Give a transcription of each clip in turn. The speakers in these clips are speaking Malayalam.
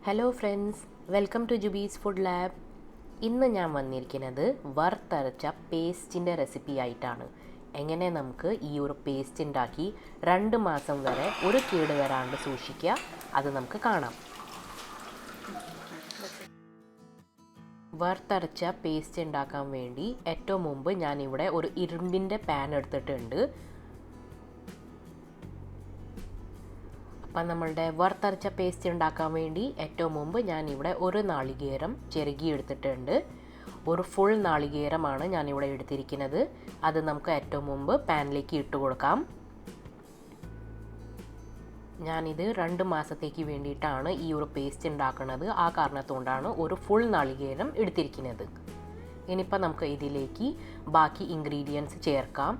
Hello friends, welcome to Jubi's food lab. ഇന്ന് ഞാൻ വന്നിരിക്കുന്നത് വറുത്തരച്ച പേസ്റ്റിൻ്റെ റെസിപ്പി ആയിട്ടാണ്. എങ്ങനെ നമുക്ക് ഈ ഒരു പേസ്റ്റ് ഉണ്ടാക്കി 2 മാസം വരെ ഒരു കേട് വരാണ്ട് സൂക്ഷിക്കുക, അത് നമുക്ക് കാണാം. വറുത്തരച്ച പേസ്റ്റ് ഉണ്ടാക്കാൻ വേണ്ടി ഏറ്റവും മുമ്പ് ഞാനിവിടെ ഒരു ഇരുമ്പിൻ്റെ പാൻ എടുത്തിട്ടുണ്ട്. അപ്പം നമ്മളുടെ വറുത്തരച്ച പേസ്റ്റ് ഉണ്ടാക്കാൻ വേണ്ടി ഏറ്റവും മുമ്പ് ഞാനിവിടെ ഒരു നാളികേരം ചിരകി എടുത്തിട്ടുണ്ട്. ഒരു ഫുൾ നാളികേരമാണ് ഞാനിവിടെ എടുത്തിരിക്കുന്നത്. അത് നമുക്ക് ഏറ്റവും മുമ്പ് പാനിലേക്ക് ഇട്ട് കൊടുക്കാം. ഞാനിത് 2 മാസത്തേക്ക് വേണ്ടിയിട്ടാണ് ഈ ഒരു പേസ്റ്റ് ഉണ്ടാക്കുന്നത്. ആ കാരണത്തുകൊണ്ടാണ് ഒരു ഫുൾ നാളികേരം എടുത്തിരിക്കുന്നത്. ഇനിയിപ്പോൾ നമുക്ക് ഇതിലേക്ക് ബാക്കി ഇൻഗ്രീഡിയൻസ് ചേർക്കാം.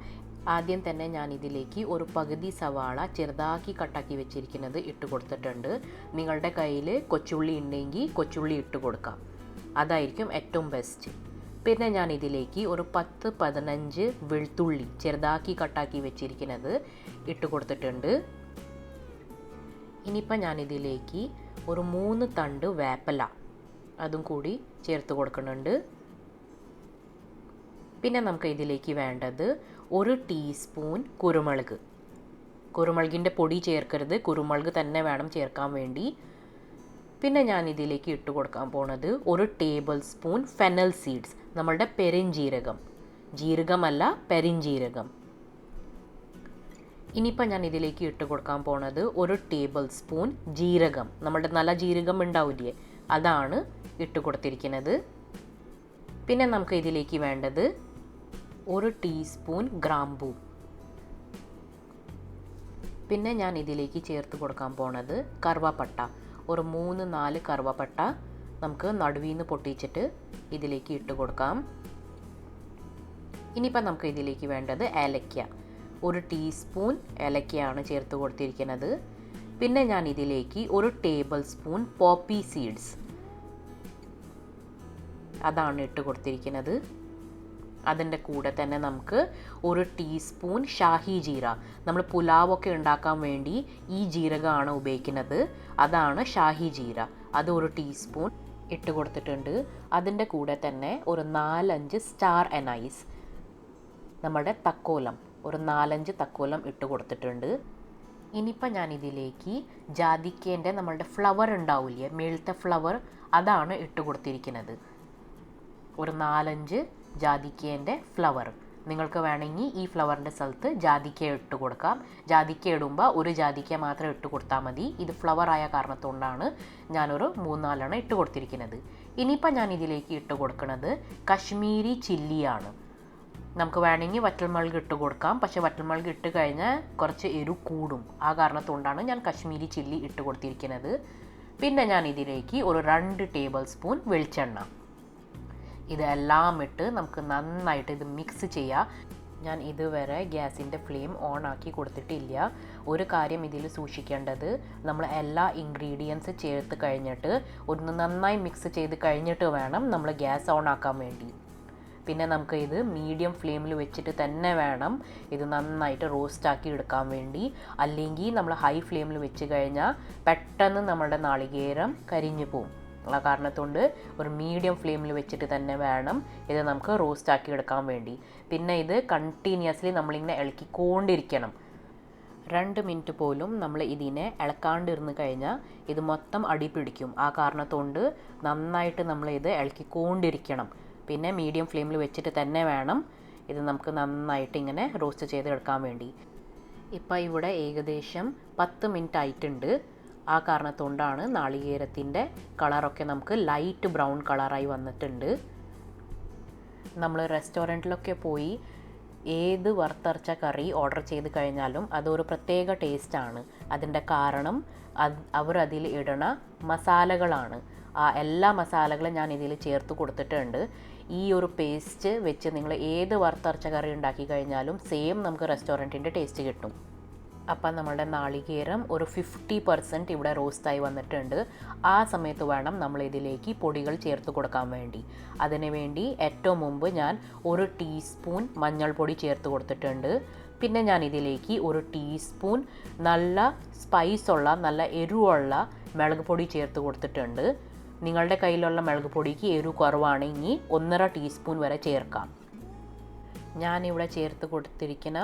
ആദ്യം തന്നെ ഞാൻ ഇതിലേക്ക് ഒരു പകുതി സവാള ചെറുതാക്കി കട്ടാക്കി വെച്ചിരിക്കുന്നത് ഇട്ട് കൊടുത്തിട്ടുണ്ട്. നിങ്ങളുടെ കയ്യിൽ കൊച്ചുള്ളി ഉണ്ടെങ്കിൽ കൊച്ചുള്ളി ഇട്ട് കൊടുക്കാം, അതായിരിക്കും ഏറ്റവും ബെസ്റ്റ്. പിന്നെ ഞാൻ ഇതിലേക്ക് ഒരു 10-15 വെളുത്തുള്ളി ചെറുതാക്കി കട്ടാക്കി വെച്ചിരിക്കുന്നത് ഇട്ട് കൊടുത്തിട്ടുണ്ട്. ഇനിയിപ്പോൾ ഞാനിതിലേക്ക് ഒരു 3 തണ്ട് വേപ്പില അതും കൂടി ചേർത്ത് കൊടുക്കുന്നുണ്ട്. പിന്നെ നമുക്ക് ഇതിലേക്ക് വേണ്ടത് 1 ടീസ്പൂൺ കുരുമുളകിൻ്റെ പൊടി ചേർക്കരുത്, കുരുമുളക് തന്നെ വേണം ചേർക്കാൻ വേണ്ടി. പിന്നെ ഞാൻ ഇതിലേക്ക് ഇട്ട് കൊടുക്കാൻ പോണത് 1 ടേബിൾ സ്പൂൺ ഫെനൽ സീഡ്സ്, നമ്മളുടെ പെരിഞ്ജീരകം, ജീരകമല്ല പെരിഞ്ജീരകം. ഇനിയിപ്പോൾ ഞാൻ ഇതിലേക്ക് ഇട്ട് കൊടുക്കാൻ പോണത് 1 ടേബിൾ സ്പൂൺ ജീരകം, നമ്മളുടെ നല്ല ജീരകം ഉണ്ടാവില്ലേ, അതാണ് ഇട്ട് കൊടുത്തിരിക്കുന്നത്. പിന്നെ നമുക്ക് ഇതിലേക്ക് വേണ്ടത് 1 ടീസ്പൂൺ ഗ്രാമ്പൂ. പിന്നെ ഞാൻ ഇതിലേക്ക് ചേർത്ത് കൊടുക്കാൻ പോണത് കറുവപ്പട്ട, ഒരു 3-4 കറുവപ്പട്ട നമുക്ക് നടുവിൽ നിന്ന് പൊട്ടിച്ചിട്ട് ഇതിലേക്ക് ഇട്ട് കൊടുക്കാം. ഇനിയിപ്പോൾ നമുക്ക് ഇതിലേക്ക് വേണ്ടത് ഏലക്ക, 1 ടീസ്പൂൺ ഏലക്കയാണ് ചേർത്ത് കൊടുത്തിരിക്കുന്നത്. പിന്നെ ഞാൻ ഇതിലേക്ക് 1 ടേബിൾ സ്പൂൺ പോപ്പി സീഡ്സ്, അതാണ് ഇട്ട് കൊടുത്തിരിക്കുന്നത്. അതിൻ്റെ കൂടെ തന്നെ നമുക്ക് 1 ടീസ്പൂൺ ഷാഹി ജീര, നമ്മൾ പുലാവൊക്കെ ഉണ്ടാക്കാൻ വേണ്ടി ഈ ജീരകമാണ് ഉപയോഗിക്കുന്നത്, അതാണ് ഷാഹി ജീര, അത് 1 ടീസ്പൂൺ ഇട്ട് കൊടുത്തിട്ടുണ്ട്. അതിൻ്റെ കൂടെ തന്നെ ഒരു 4-5 സ്റ്റാർ അനൈസ്, നമ്മുടെ തക്കോലം, ഒരു 4-5 തക്കോലം ഇട്ട് കൊടുത്തിട്ടുണ്ട്. ഇനിയിപ്പോൾ ഞാൻ ഇതിലേക്ക് ജാതിക്കേൻ്റെ നമ്മളുടെ ഫ്ലവർ ഉണ്ടാവില്ലേ, മേളത്തെ ഫ്ലവർ, അതാണ് ഇട്ട് കൊടുത്തിരിക്കുന്നത്, ഒരു 4-5 ജാതിക്കേൻ്റെ ഫ്ലവർ. നിങ്ങൾക്ക് വേണമെങ്കിൽ ഈ ഫ്ലവറിൻ്റെ സ്ഥലത്ത് ജാതിക്ക ഇട്ട് കൊടുക്കാം. ജാതിക്ക ഇടുമ്പോൾ 1 ജാതിക്ക മാത്രം ഇട്ട് കൊടുത്താൽ മതി. ഇത് ഫ്ലവർ ആയ കാരണത്തുകൊണ്ടാണ് ഞാനൊരു 3-4 ഇട്ട് കൊടുത്തിരിക്കുന്നത്. ഇനിയിപ്പോൾ ഞാൻ ഇതിലേക്ക് ഇട്ട് കൊടുക്കുന്നത് കശ്മീരി ചില്ലിയാണ്. നമുക്ക് വേണമെങ്കിൽ വറ്റൽമുളക് ഇട്ട് കൊടുക്കാം, പക്ഷേ വറ്റൽമുളക് ഇട്ട് കഴിഞ്ഞാൽ കുറച്ച് എരിവ് കൂടും. ആ കാരണത്തുകൊണ്ടാണ് ഞാൻ കശ്മീരി ചില്ലി ഇട്ട് കൊടുത്തിരിക്കുന്നത്. പിന്നെ ഞാൻ ഇതിലേക്ക് ഒരു 2 ടേബിൾ സ്പൂൺ വെളിച്ചെണ്ണ, ഇതെല്ലാം ഇട്ട് നമുക്ക് നന്നായിട്ട് ഇത് മിക്സ് ചെയ്യാം. ഞാൻ ഇതുവരെ ഗ്യാസിൻ്റെ ഫ്ലെയിം ഓൺ ആക്കി കൊടുത്തിട്ടില്ല. ഒരു കാര്യം ഇതിൽ സൂക്ഷിക്കേണ്ടത്, നമ്മൾ എല്ലാ ഇൻഗ്രീഡിയൻസ് ചേർത്ത് കഴിഞ്ഞിട്ട് ഒന്ന് നന്നായി മിക്സ് ചെയ്ത് കഴിഞ്ഞിട്ട് വേണം നമ്മൾ ഗ്യാസ് ഓൺ ആക്കാൻ വേണ്ടി. പിന്നെ നമുക്ക് ഇത് മീഡിയം ഫ്ലെയിമിൽ വെച്ചിട്ട് തന്നെ വേണം ഇത് നന്നായിട്ട് റോസ്റ്റാക്കി എടുക്കാൻ വേണ്ടി. അല്ലെങ്കിൽ നമ്മൾ ഹൈ ഫ്ലെയിമിൽ വെച്ച് കഴിഞ്ഞാൽ പെട്ടെന്ന് നമ്മുടെ നാളികേരം കരിഞ്ഞു പോവും. ആ കാരണത്തുകൊണ്ട് ഒരു മീഡിയം ഫ്ലെയിമിൽ വെച്ചിട്ട് തന്നെ വേണം ഇത് നമുക്ക് റോസ്റ്റാക്കി എടുക്കാൻ വേണ്ടി. പിന്നെ ഇത് കണ്ടിന്യൂസ്ലി നമ്മളിങ്ങനെ ഇളക്കിക്കൊണ്ടിരിക്കണം. 2 മിനിറ്റ് പോലും നമ്മൾ ഇതിനെ ഇളക്കാണ്ടിരുന്ന് കഴിഞ്ഞാൽ ഇത് മൊത്തം അടി പിടിക്കും. ആ കാരണത്തുകൊണ്ട് നന്നായിട്ട് നമ്മൾ ഇത് ഇളക്കിക്കൊണ്ടിരിക്കണം. പിന്നെ മീഡിയം ഫ്ലെയിമിൽ വെച്ചിട്ട് തന്നെ വേണം ഇത് നമുക്ക് നന്നായിട്ട് ഇങ്ങനെ റോസ്റ്റ് ചെയ്തെടുക്കാൻ വേണ്ടി. ഇപ്പോൾ ഇവിടെ ഏകദേശം 10 മിനിറ്റ് ആയിട്ടുണ്ട്. ആ കാരണത്തുകൊണ്ടാണ് നാളികേരത്തിൻ്റെ കളറൊക്കെ നമുക്ക് ലൈറ്റ് ബ്രൗൺ കളറായി വന്നിട്ടുണ്ട്. നമ്മൾ റെസ്റ്റോറൻറ്റിലൊക്കെ പോയി ഏത് വറുത്തരച്ച കറി ഓർഡർ ചെയ്ത് കഴിഞ്ഞാലും അതൊരു പ്രത്യേക ടേസ്റ്റാണ്. അതിൻ്റെ കാരണം അവർ അതിൽ ഇടണ മസാലകളാണ്. ആ എല്ലാ മസാലകളും ഞാൻ ഇതിൽ ചേർത്ത് കൊടുത്തിട്ടുണ്ട്. ഈ ഒരു പേസ്റ്റ് വെച്ച് നിങ്ങൾ ഏത് വറുത്തരച്ച കറി ഉണ്ടാക്കി കഴിഞ്ഞാലും സെയിം നമുക്ക് റെസ്റ്റോറൻറ്റിൻ്റെ ടേസ്റ്റ് കിട്ടും. അപ്പം നമ്മളുടെ നാളികേരം ഒരു 50% ഇവിടെ റോസ്റ്റായി വന്നിട്ടുണ്ട്. ആ സമയത്ത് വേണം നമ്മൾ ഇതിലേക്ക് പൊടികൾ ചേർത്ത് കൊടുക്കാൻ വേണ്ടി. അതിന് വേണ്ടി ഏറ്റവും മുമ്പ് ഞാൻ 1 ടീസ്പൂൺ മഞ്ഞൾപ്പൊടി ചേർത്ത് കൊടുത്തിട്ടുണ്ട്. പിന്നെ ഞാൻ ഇതിലേക്ക് 1 ടീസ്പൂൺ നല്ല സ്പൈസുള്ള നല്ല എരിവുള്ള മുളക് പൊടി ചേർത്ത് കൊടുത്തിട്ടുണ്ട്. നിങ്ങളുടെ കയ്യിലുള്ള മുളക് പൊടിക്ക് എരിവ് കുറവാണെങ്കിൽ 1.5 ടീസ്പൂൺ വരെ ചേർക്കാം. ഞാനിവിടെ ചേർത്ത് കൊടുത്തിരിക്കുന്ന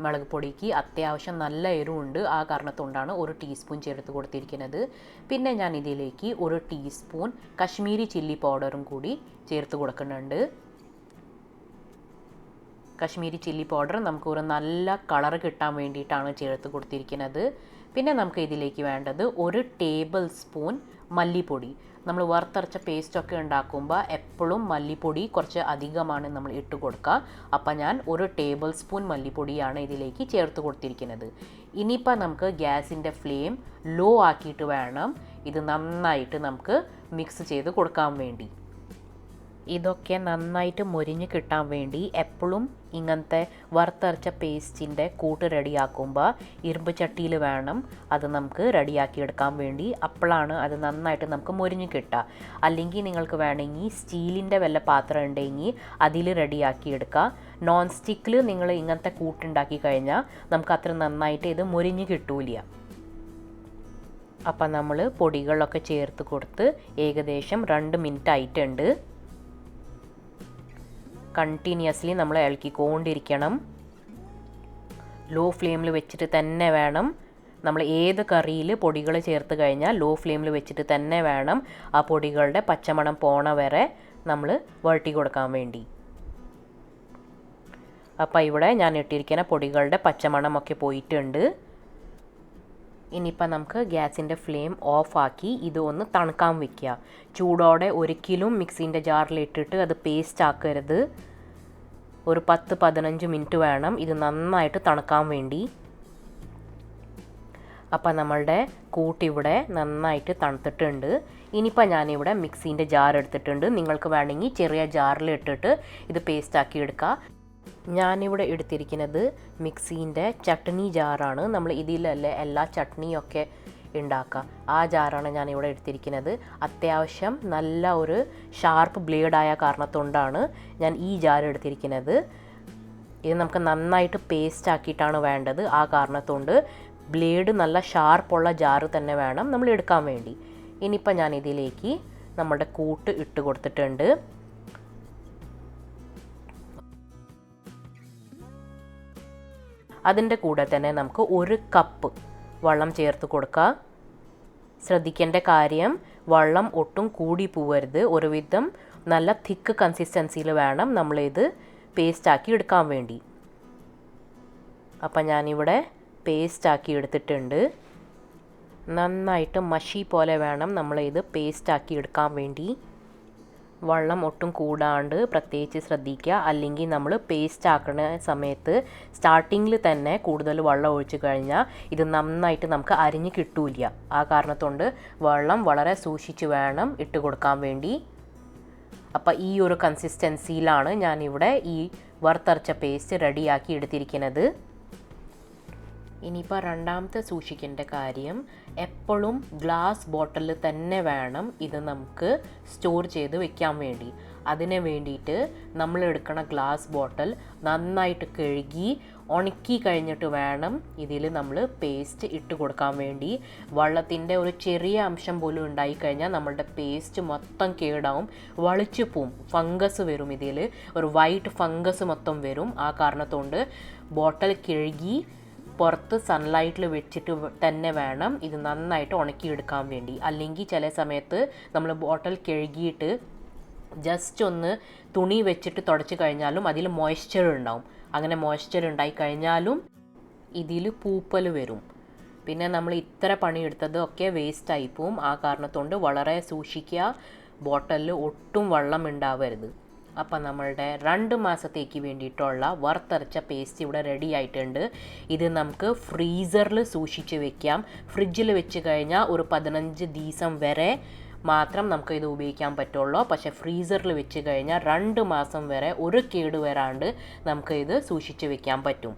മുളക് പൊടിക്ക് അത്യാവശ്യം നല്ല എരിവുണ്ട്. ആ കാരണത്തുകൊണ്ടാണ് 1 ടീസ്പൂൺ ചേർത്ത് കൊടുത്തിരിക്കുന്നത്. പിന്നെ ഞാൻ ഇതിലേക്ക് 1 ടീസ്പൂൺ കശ്മീരി ചില്ലി പൗഡറും കൂടി ചേർത്ത് കൊടുക്കുന്നുണ്ട്. കശ്മീരി ചില്ലി പൗഡർ നമുക്ക് ഒരു നല്ല കളർ കിട്ടാൻ വേണ്ടിയിട്ടാണ് ചേർത്ത് കൊടുത്തിരിക്കുന്നത്. പിന്നെ നമുക്ക് ഇതിലേക്ക് വേണ്ടത് 1 ടേബിൾ സ്പൂൺ മല്ലിപ്പൊടി. നമ്മൾ വറുത്തരച്ച പേസ്റ്റൊക്കെ ഉണ്ടാക്കുമ്പോൾ എപ്പോഴും മല്ലിപ്പൊടി കുറച്ച് അധികമാണ് നമ്മൾ ഇട്ട് കൊടുക്കുക. അപ്പം ഞാൻ 1 ടേബിൾ സ്പൂൺ മല്ലിപ്പൊടിയാണ് ഇതിലേക്ക് ചേർത്ത് കൊടുത്തിരിക്കുന്നത്. ഇനിയിപ്പോൾ നമുക്ക് ഗ്യാസിൻ്റെ ഫ്ലെയിം ലോ ആക്കിയിട്ട് വേണം ഇത് നന്നായിട്ട് നമുക്ക് മിക്സ് ചെയ്ത് കൊടുക്കാൻ വേണ്ടി. ഇതൊക്കെ നന്നായിട്ട് മൊരിഞ്ഞ് കിട്ടാൻ വേണ്ടി എപ്പോഴും ഇങ്ങനത്തെ വറുത്തരച്ച പേസ്റ്റിൻ്റെ കൂട്ട് റെഡിയാക്കുമ്പോൾ ഇരുമ്പ് ചട്ടിയിൽ വേണം അത് നമുക്ക് റെഡിയാക്കി എടുക്കാൻ വേണ്ടി. അപ്പോഴാണ് അത് നന്നായിട്ട് നമുക്ക് മൊരിഞ്ഞ് കിട്ടുക. അല്ലെങ്കിൽ നിങ്ങൾക്ക് വേണമെങ്കിൽ സ്റ്റീലിൻ്റെ വല്ല പാത്രം ഉണ്ടെങ്കിൽ അതിൽ റെഡിയാക്കി എടുക്കുക. നോൺ സ്റ്റിക്കിൽ നിങ്ങൾ ഇങ്ങനത്തെ കൂട്ടുണ്ടാക്കി കഴിഞ്ഞാൽ നമുക്ക് അത്ര നന്നായിട്ട് ഇത് മൊരിഞ്ഞ് കിട്ടൂല. അപ്പം നമ്മൾ പൊടികളൊക്കെ ചേർത്ത് കൊടുത്ത് ഏകദേശം 2 മിനിറ്റ് ആയിട്ടുണ്ട്. കണ്ടിന്യൂസ്ലി നമ്മൾ ഇളക്കിക്കൊണ്ടിരിക്കണം. ലോ ഫ്ലെയിമിൽ വെച്ചിട്ട് തന്നെ വേണം നമ്മൾ ഏത് കറിയിൽ പൊടികൾ ചേർത്ത് കഴിഞ്ഞാൽ ലോ ഫ്ലെയിമിൽ വെച്ചിട്ട് തന്നെ വേണം ആ പൊടികളുടെ പച്ചമണം പോണ വരെ നമ്മൾ വഴറ്റി കൊടുക്കാൻ വേണ്ടി. അപ്പോൾ ഇവിടെ ഞാൻ ഇട്ടിരിക്കുന്ന പൊടികളുടെ പച്ചമണമൊക്കെ പോയിട്ടുണ്ട്. ഇനിയിപ്പോൾ നമുക്ക് ഗ്യാസിൻ്റെ ഫ്ലെയിം ഓഫാക്കി ഇത് ഒന്ന് തണുക്കാൻ വയ്ക്കുക. ചൂടോടെ ഒരിക്കലും മിക്സിൻ്റെ ജാറിലിട്ടിട്ട് അത് പേസ്റ്റ് ആക്കരുത്. ഒരു 10-15 മിനിറ്റ് വേണം ഇത് നന്നായിട്ട് തണുക്കാൻ വേണ്ടി. അപ്പം നമ്മളുടെ കൂട്ടിവിടെ നന്നായിട്ട് തണുത്തിട്ടുണ്ട്. ഇനിയിപ്പോൾ ഞാനിവിടെ മിക്സിൻ്റെ ജാർ എടുത്തിട്ടുണ്ട്. നിങ്ങൾക്ക് വേണമെങ്കിൽ ചെറിയ ജാറിൽ ഇട്ടിട്ട് ഇത് പേസ്റ്റ് ആക്കി എടുക്കുക. ഞാനിവിടെ എടുത്തിരിക്കുന്നത് മിക്സീൻ്റെ ചട്നി ജാറാണ്. നമ്മൾ ഇതിലല്ലേ എല്ലാ ചട്നിയൊക്കെ ഉണ്ടാക്കുക. ആ ജാറാണ് ഞാനിവിടെ എടുത്തിരിക്കുന്നത്. അത്യാവശ്യം നല്ല ഒരു ഷാർപ്പ് ബ്ലേഡായ കാരണത്തുകൊണ്ടാണ് ഞാൻ ഈ ജാർ എടുത്തിരിക്കുന്നത്. ഇത് നമുക്ക് നന്നായിട്ട് പേസ്റ്റ് ആക്കിയിട്ടാണ് വേണ്ടത്. ആ കാരണത്തുകൊണ്ട് ബ്ലേഡ് നല്ല ഷാർപ്പുള്ള ജാറ് തന്നെ വേണം നമ്മൾ എടുക്കാൻ വേണ്ടി. ഇനിയിപ്പോൾ ഞാൻ ഇതിലേക്ക് നമ്മുടെ കൂട്ട് ഇട്ട് കൊടുത്തിട്ടുണ്ട്. അതിൻ്റെ കൂടെ തന്നെ നമുക്ക് 1 കപ്പ് വെള്ളം ചേർത്ത് കൊടുക്കുക. ശ്രദ്ധിക്കേണ്ട കാര്യം വെള്ളം ഒട്ടും കൂടി പോവരുത്. ഒരുവിധം നല്ല തിക്ക് കൺസിസ്റ്റൻസിയിൽ വേണം നമ്മളിത് പേസ്റ്റാക്കി എടുക്കാൻ വേണ്ടി. അപ്പം ഞാനിവിടെ പേസ്റ്റാക്കി എടുത്തിട്ടുണ്ട്. നന്നായിട്ട് മഷി പോലെ വേണം നമ്മളിത് പേസ്റ്റാക്കി എടുക്കാൻ വേണ്ടി. വെള്ളം ഒട്ടും കൂടാണ്ട് പ്രത്യേകിച്ച് ശ്രദ്ധിക്കുക. അല്ലെങ്കിൽ നമ്മൾ പേസ്റ്റ് ആക്കുന്ന സമയത്ത് സ്റ്റാർട്ടിങ്ങിൽ തന്നെ കൂടുതൽ വെള്ളം ഒഴിച്ച് കഴിഞ്ഞാൽ ഇത് നന്നായിട്ട് നമുക്ക് അരിഞ്ഞ് കിട്ടൂല. ആ കാരണത്തുകൊണ്ട് വെള്ളം വളരെ സൂക്ഷിച്ച് വേണം ഇട്ട് കൊടുക്കാൻ വേണ്ടി. അപ്പോൾ ഈ ഒരു കൺസിസ്റ്റൻസിയിലാണ് ഞാനിവിടെ ഈ വറുത്തരച്ച പേസ്റ്റ് റെഡിയാക്കി എടുത്തിരിക്കുന്നത്. ഇനിയിപ്പോൾ രണ്ടാമത്തെ സൂക്ഷിക്കേണ്ട കാര്യം എപ്പോഴും ഗ്ലാസ് ബോട്ടിൽ തന്നെ വേണം ഇത് നമുക്ക് സ്റ്റോർ ചെയ്ത് വെക്കാൻ വേണ്ടി. അതിന് വേണ്ടിയിട്ട് നമ്മൾ എടുക്കുന്ന ഗ്ലാസ് ബോട്ടിൽ നന്നായിട്ട് കഴുകി ഉണക്കി കഴിഞ്ഞിട്ട് വേണം ഇതിൽ നമ്മൾ പേസ്റ്റ് ഇട്ട് കൊടുക്കാൻ വേണ്ടി. വെള്ളത്തിൻ്റെ ഒരു ചെറിയ അംശം പോലും ഉണ്ടായിക്കഴിഞ്ഞാൽ നമ്മളുടെ പേസ്റ്റ് മൊത്തം കേടാവും, വളിച്ചു പോവും, ഫംഗസ് വരും. ഇതിൽ ഒരു വൈറ്റ് ഫംഗസ് മൊത്തം വരും. ആ കാരണത്തുകൊണ്ട് ബോട്ടിൽ കഴുകി പുറത്ത് സൺലൈറ്റിൽ വെച്ചിട്ട് തന്നെ വേണം ഇത് നന്നായിട്ട് ഉണക്കിയെടുക്കാൻ വേണ്ടി. അല്ലെങ്കിൽ ചില സമയത്ത് നമ്മൾ ബോട്ടിൽ കഴുകിയിട്ട് ജസ്റ്റ് ഒന്ന് തുണി വെച്ചിട്ട് തുടച്ച് കഴിഞ്ഞാലും അതിൽ മോയ്സ്ചർ ഉണ്ടാവും. അങ്ങനെ മോയ്സ്ചർ ഉണ്ടായി കഴിഞ്ഞാലും ഇതിൽ പൂപ്പൽ വരും. പിന്നെ നമ്മൾ ഇത്ര പണിയെടുത്തത് ഒക്കെ വേസ്റ്റായി പോവും. ആ കാരണത്തുകൊണ്ട് വളരെ സൂക്ഷിക്കുക, ബോട്ടിലിൽ ഒട്ടും വെള്ളം ഉണ്ടാവരുത്. അപ്പം നമ്മളുടെ 2 മാസത്തേക്ക് വേണ്ടിയിട്ടുള്ള വറുത്തരച്ച പേസ്റ്റ് ഇവിടെ റെഡി ആയിട്ടുണ്ട്. ഇത് നമുക്ക് ഫ്രീസറിൽ സൂക്ഷിച്ച് വെക്കാം. ഫ്രിഡ്ജിൽ വെച്ച് കഴിഞ്ഞാൽ ഒരു 15 ദിവസം വരെ മാത്രം നമുക്ക് ഇത് ഉപയോഗിക്കാൻ പറ്റുള്ളൂ. പക്ഷേ ഫ്രീസറിൽ വെച്ച് കഴിഞ്ഞാൽ 2 മാസം വരെ ഒരു കേട് വരാണ്ട് നമുക്ക് ഇത് സൂക്ഷിച്ച് വെക്കാൻ പറ്റും.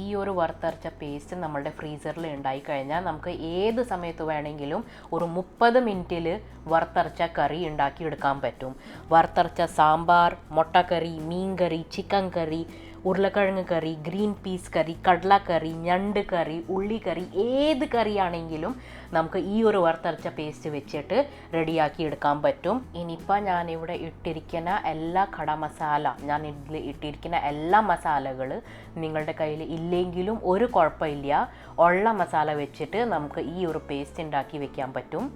ഈ ഒരു വറുത്തരച്ച പേസ്റ്റ് നമ്മളുടെ ഫ്രീസറിൽ ഉണ്ടായിക്കഴിഞ്ഞാൽ നമുക്ക് ഏത് സമയത്ത് വേണമെങ്കിലും ഒരു 30 മിനിറ്റിൽ വറുത്തരച്ച കറി ഉണ്ടാക്കിയെടുക്കാൻ പറ്റും. വറുത്തരച്ച സാമ്പാർ, മുട്ടക്കറി, മീൻ കറി, ചിക്കൻ കറി ഉരുളക്കിഴങ്ങ് കറി, ഗ്രീൻ പീസ് കറി, കടലക്കറി, ഞണ്ട് കറി, ഉള്ളി കറി, ഏത് കറിയാണെങ്കിലും നമുക്ക് ഈ ഒരു വറുത്തരച്ച പേസ്റ്റ് വെച്ചിട്ട് റെഡിയാക്കി എടുക്കാൻ പറ്റും. ഇനിയിപ്പോൾ ഞാനിവിടെ ഇട്ടിരിക്കുന്ന എല്ലാ കട മസാല, ഞാൻ ഇതിൽ ഇട്ടിരിക്കുന്ന എല്ലാ മസാലകൾ നിങ്ങളുടെ കയ്യിൽ ഇല്ലെങ്കിലും ഒരു കുഴപ്പമില്ല. ഉള്ള മസാല വെച്ചിട്ട് നമുക്ക് ഈ ഒരു പേസ്റ്റ് ഉണ്ടാക്കി വെക്കാൻ പറ്റും.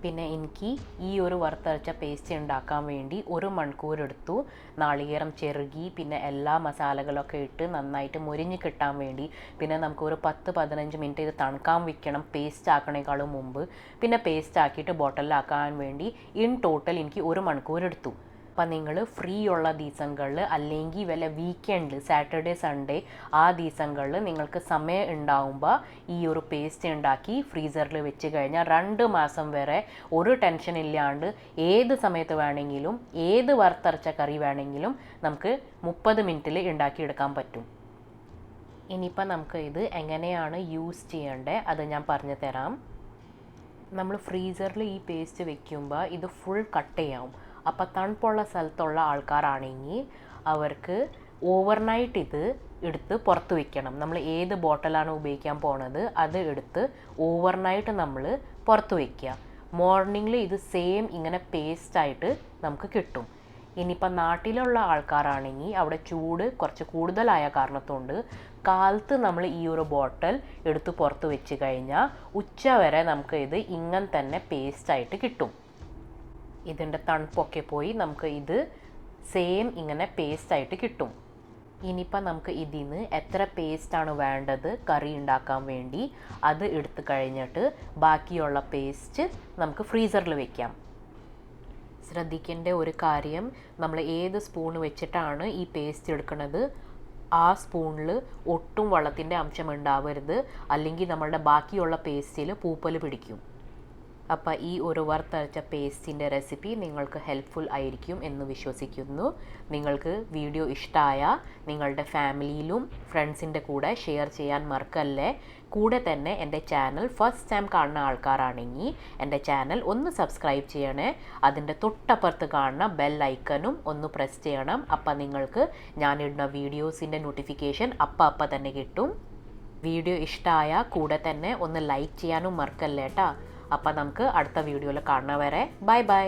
പിന്നെ എനിക്ക് ഈ ഒരു വറുത്തരച്ച പേസ്റ്റ് ഉണ്ടാക്കാൻ വേണ്ടി 1 മണിക്കൂർ എടുത്തു. നാളികേരം ചെറുകി പിന്നെ എല്ലാ മസാലകളൊക്കെ ഇട്ട് നന്നായിട്ട് മുരിഞ്ഞ് കിട്ടാൻ വേണ്ടി. പിന്നെ നമുക്ക് ഒരു 10-15 മിനിറ്റ് ഇത് തണുക്കാൻ വെക്കണം പേസ്റ്റ് ആക്കണേക്കാളും മുമ്പ്. പിന്നെ പേസ്റ്റ് ആക്കിയിട്ട് ബോട്ടലിലാക്കാൻ വേണ്ടി ഇൻ ടോട്ടൽ എനിക്ക് 1 മണിക്കൂർ എടുത്തു. അപ്പം നിങ്ങൾ ഫ്രീ ഉള്ള ദിവസങ്ങളിൽ അല്ലെങ്കിൽ വല്ല വീക്കെൻഡിൽ സാറ്റർഡേ സൺഡേ ആ ദിവസങ്ങളിൽ നിങ്ങൾക്ക് സമയം ഉണ്ടാകുമ്പോൾ ഈ ഒരു പേസ്റ്റ് ഉണ്ടാക്കി ഫ്രീസറിൽ വെച്ച് കഴിഞ്ഞാൽ 2 മാസം വരെ ഒരു ടെൻഷൻ ഇല്ലാണ്ട് ഏത് സമയത്ത് വേണമെങ്കിലും ഏത് വറുത്തരച്ച കറി വേണമെങ്കിലും നമുക്ക് 30 മിനിറ്റിൽ ഉണ്ടാക്കിയെടുക്കാൻ പറ്റും. ഇനിയിപ്പോൾ നമുക്ക് ഇത് എങ്ങനെയാണ് യൂസ് ചെയ്യേണ്ടത് അത് ഞാൻ പറഞ്ഞു തരാം. നമ്മൾ ഫ്രീസറിൽ ഈ പേസ്റ്റ് വെക്കുമ്പോൾ ഇത് ഫുൾ കട്ട് ചെയ്യാം. അപ്പോൾ തണുപ്പുള്ള സ്ഥലത്തുള്ള ആൾക്കാരാണെങ്കിൽ അവർക്ക് ഓവർനൈറ്റ് ഇത് എടുത്ത് പുറത്ത് വയ്ക്കണം. നമ്മൾ ഏത് ബോട്ടിലാണ് ഉപയോഗിക്കാൻ പോണത് അത് എടുത്ത് ഓവർനൈറ്റ് നമ്മൾ പുറത്ത് വയ്ക്കുക. മോർണിംഗിൽ ഇത് സെയിം ഇങ്ങനെ പേസ്റ്റായിട്ട് നമുക്ക് കിട്ടും. ഇനിയിപ്പോൾ നാട്ടിലുള്ള ആൾക്കാരാണെങ്കിൽ അവിടെ ചൂട് കുറച്ച് കൂടുതലായ കാരണത്തുകൊണ്ട് കാലത്ത് നമ്മൾ ഈ ഒരു ബോട്ടിൽ എടുത്ത് പുറത്ത് വെച്ച് കഴിഞ്ഞാൽ ഉച്ച വരെ നമുക്ക് ഇത് ഇങ്ങനെ തന്നെ പേസ്റ്റായിട്ട് കിട്ടും. ഇതിൻ്റെ തണുപ്പൊക്കെ പോയി നമുക്ക് ഇത് സെയിം ഇങ്ങനെ പേസ്റ്റായിട്ട് കിട്ടും. ഇനിയിപ്പോൾ നമുക്ക് ഇതിൽ നിന്ന് എത്ര പേസ്റ്റാണ് വേണ്ടത് കറി ഉണ്ടാക്കാൻ വേണ്ടി അത് എടുത്തു കഴിഞ്ഞിട്ട് ബാക്കിയുള്ള പേസ്റ്റ് നമുക്ക് ഫ്രീസറിൽ വെക്കാം. ശ്രദ്ധിക്കേണ്ട ഒരു കാര്യം, നമ്മൾ ഏത് സ്പൂൺ വെച്ചിട്ടാണ് ഈ പേസ്റ്റ് എടുക്കുന്നത് ആ സ്പൂണിൽ ഒട്ടും വെള്ളത്തിൻ്റെ അംശം ഉണ്ടാവരുത്, അല്ലെങ്കിൽ നമ്മളുടെ ബാക്കിയുള്ള പേസ്റ്റിൽ പൂപ്പൽ പിടിക്കും. അപ്പോൾ ഈ ഒരു വറുത്തരച്ച പേസ്റ്റിൻ്റെ റെസിപ്പി നിങ്ങൾക്ക് ഹെൽപ്ഫുൾ ആയിരിക്കും എന്ന് വിശ്വസിക്കുന്നു. നിങ്ങൾക്ക് വീഡിയോ ഇഷ്ടമായാൽ നിങ്ങളുടെ ഫാമിലിയിലും ഫ്രണ്ട്സിൻ്റെ കൂടെ ഷെയർ ചെയ്യാൻ മറക്കല്ലേ. കൂടെ തന്നെ എൻ്റെ ചാനൽ ഫസ്റ്റ് ടൈം കാണുന്ന ആൾക്കാരാണെങ്കിൽ എൻ്റെ ചാനൽ ഒന്ന് സബ്സ്ക്രൈബ് ചെയ്യണേ. അതിൻ്റെ തൊട്ടപ്പുറത്ത് കാണുന്ന ബെൽ ഐക്കണും ഒന്ന് പ്രസ് ചെയ്യണം. അപ്പം നിങ്ങൾക്ക് ഞാനിടുന്ന വീഡിയോസിൻ്റെ നോട്ടിഫിക്കേഷൻ അപ്പം തന്നെ കിട്ടും. വീഡിയോ ഇഷ്ടമായാൽ കൂടെ തന്നെ ഒന്ന് ലൈക്ക് ചെയ്യാനും മറക്കല്ലേ കേട്ടോ. അപ്പം നമുക്ക് അടുത്ത വീഡിയോയിൽ കാണുന്നവരെ ബൈ ബൈ.